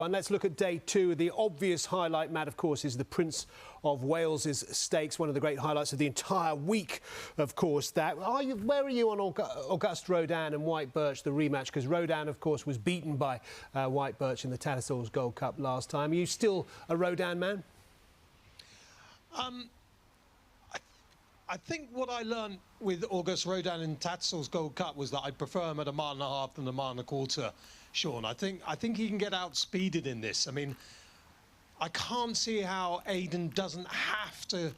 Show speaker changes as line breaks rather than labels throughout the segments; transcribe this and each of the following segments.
And let's look at day two. The obvious highlight, Matt, of course, is the Prince of Wales's Stakes, one of the great highlights of the entire week, of course. Where are you on Auguste Rodin and White Birch, the rematch? Because Rodin, of course, was beaten by White Birch in the Tattersalls Gold Cup last time. Are you still a Rodin man?
I think what I learned with Auguste Rodin in Tattersalls Gold Cup was that I'd prefer him at 1.5 miles than 1.25 miles, Sean. I think he can get outspeeded in this. I mean, I can't see how Aidan doesn't have to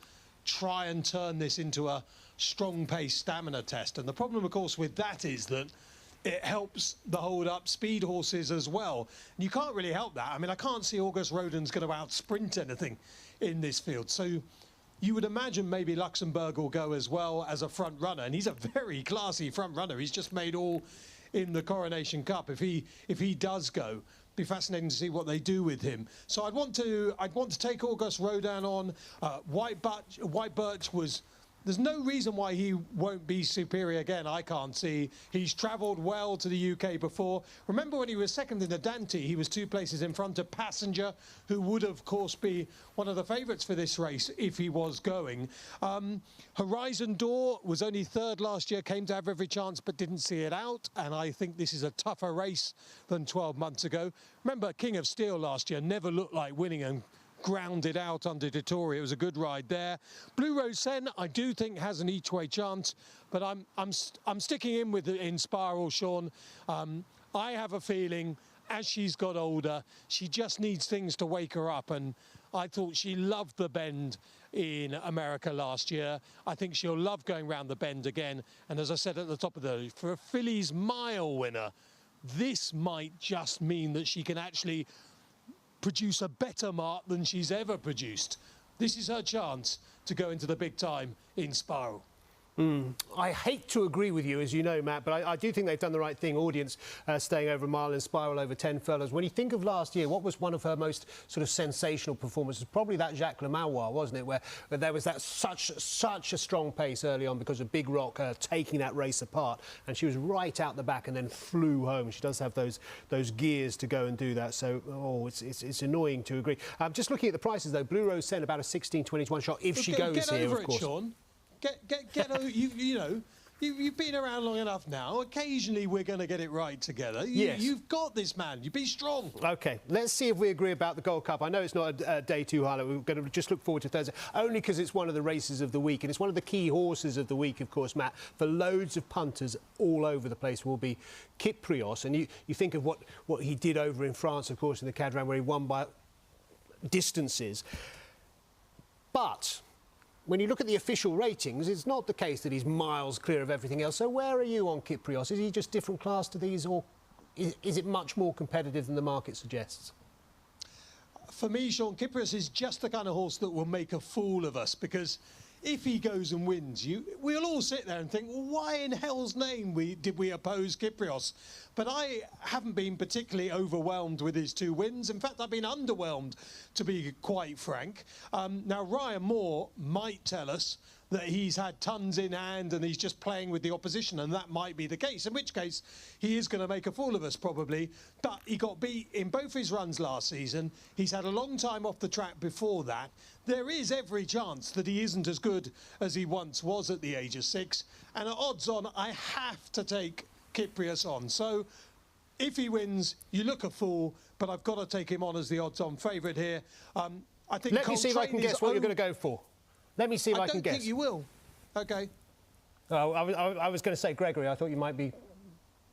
try and turn this into a strong pace stamina test. And the problem, of course, with that is that it helps the hold-up speed horses as well. And you can't really help that. I mean, I can't see Auguste Rodin's going to out-sprint anything in this field. So you would imagine maybe Luxembourg will go as well as a front runner, and he's a very classy front runner. He's just made all in the Coronation Cup. If he does go, be fascinating to see what they do with him. So I'd want to take Auguste Rodin on. White Birch was. There's no reason why he won't be superior again, I can't see. He's travelled well to the UK before. Remember when he was second in the Dante, he was 2 places in front of Passenger, who would, of course, be one of the favourites for this race if he was going. Horizon Door was only 3rd last year, came to have every chance but didn't see it out. And I think this is a tougher race than 12 months ago. Remember, King of Steel last year never looked like winning and grounded out under Dettori. It was a good ride there. Blue Rose Sen, I do think has an each-way chance, but I'm sticking in with it in Spiral, Sean. I have a feeling as she's got older, she just needs things to wake her up, and I thought she loved the bend in America last year. I think she'll love going round the bend again, and as I said at the top of the, for a Fillies Mile winner, this might just mean that she can actually produce a better mark than she's ever produced. This is her chance to go into the big time in Spiral.
I hate to agree with you, as you know, Matt, but I do think they've done the right thing. Audience staying over 1 mile in Spiral over 10 furlongs. When you think of last year, what was one of her most sort of sensational performances? Probably that Jacques Le Manoir, wasn't it? Where there was that such a strong pace early on because of Big Rock taking that race apart, and she was right out the back and then flew home. She does have those gears to go and do that. So, it's annoying to agree. Just looking at the prices though, Blue Rose Sen about a 16-20 to 1 shot if she goes here, of course.
Sean. Get over, you know, you've been around long enough now. Occasionally we're going to get it right together.
Yes.
You've got this, man. You be strong.
OK, let's see if we agree about the Gold Cup. I know it's not a day two highlight. We're going to just look forward to Thursday, only because it's one of the races of the week. And it's one of the key horses of the week, of course, Matt, for loads of punters all over the place will be Kyprios. And you think of what he did over in France, of course, in the Cadran, where he won by distances. But when you look at the official ratings, it's not the case that he's miles clear of everything else. So where are you on Kyprios? Is he just different class to these, or is it much more competitive than the market suggests?
For me, Sean, Kyprios is just the kind of horse that will make a fool of us, because if he goes and wins, we'll all sit there and think, well, why in hell's name did we oppose Kyprios? But I haven't been particularly overwhelmed with his 2 wins. In fact, I've been underwhelmed, to be quite frank. Now, Ryan Moore might tell us that he's had tons in hand and he's just playing with the opposition, and that might be the case, in which case he is going to make a fool of us probably. But he got beat in both his runs last season. He's had a long time off the track before that. There is every chance that he isn't as good as he once was at the age of 6, and at odds on, I have to take Kyprios on. So if he wins, you look a fool, but I've got to take him on as the odds-on favourite here. I think
let me see if I can guess what you're going to go for. Let me see if I can guess.
I don't think you will. OK.
Oh, I was going to say Gregory. I thought you might be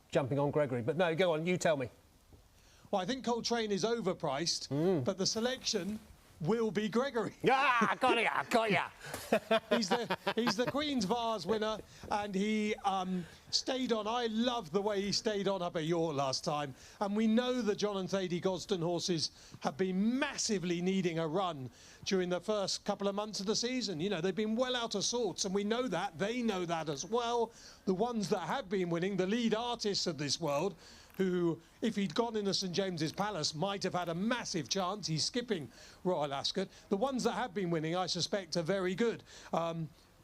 jumping on Gregory. But no, go on, you tell me.
Well, I think Coltrane is overpriced, but the selection will be Gregory.
Ah, got ya.
He's the Queen's Vase winner, and he stayed on. I love the way he stayed on up at York last time, and we know the John and Thady Gosden horses have been massively needing a run during the first couple of months of the season. You know, they've been well out of sorts, and we know that. They know that as well. The ones that have been winning, the lead artists of this world, who, if he'd gone into St James's Palace, might have had a massive chance. He's skipping Royal Ascot. The ones that have been winning, I suspect, are very good.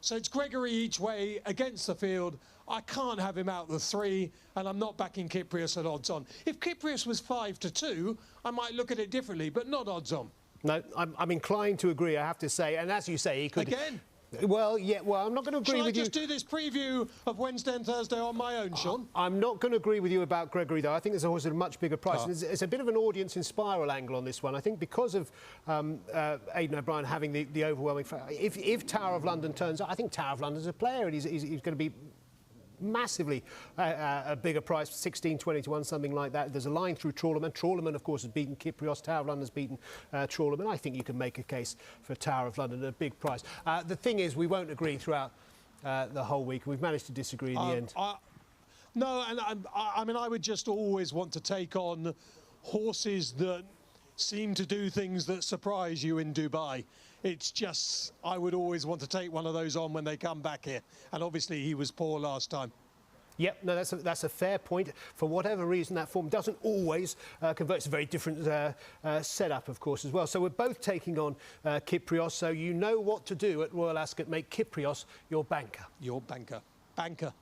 So it's Gregory each way against the field. I can't have him out the 3, and I'm not backing Kyprios at odds on. If Kyprios was 5-2, I might look at it differently, but not odds on.
No, I'm inclined to agree, I have to say. And as you say, he could...
Again?
Well, yeah, well, I'm not going to agree with you.
Shall I just do this preview of Wednesday and Thursday on my own, Sean?
I'm not going to agree with you about Gregory, though. I think there's a horse at a much bigger price. It's a bit of an audience in spiral angle on this one. I think because of Aidan O'Brien having the overwhelming... If Tower of London turns up, I think Tower of London's a player, and he's going to be massively a bigger price, 16, 20 to 1, something like that. There's a line through Trawlerman. Trawlerman, of course, has beaten Kyprios. Tower of London's beaten Trawlerman. I think you can make a case for Tower of London at a big price. The thing is, we won't agree throughout the whole week. We've managed to disagree in the end.
No, and I mean, I would just always want to take on horses that seem to do things that surprise you in Dubai. It's just, I would always want to take one of those on when they come back here. And obviously he was poor last time.
Yep, no, that's a fair point. For whatever reason, that form doesn't always convert. It's a very different setup, of course, as well. So we're both taking on Kyprios, so you know what to do at Royal Ascot. Make Kyprios your banker.
Your banker. Banker.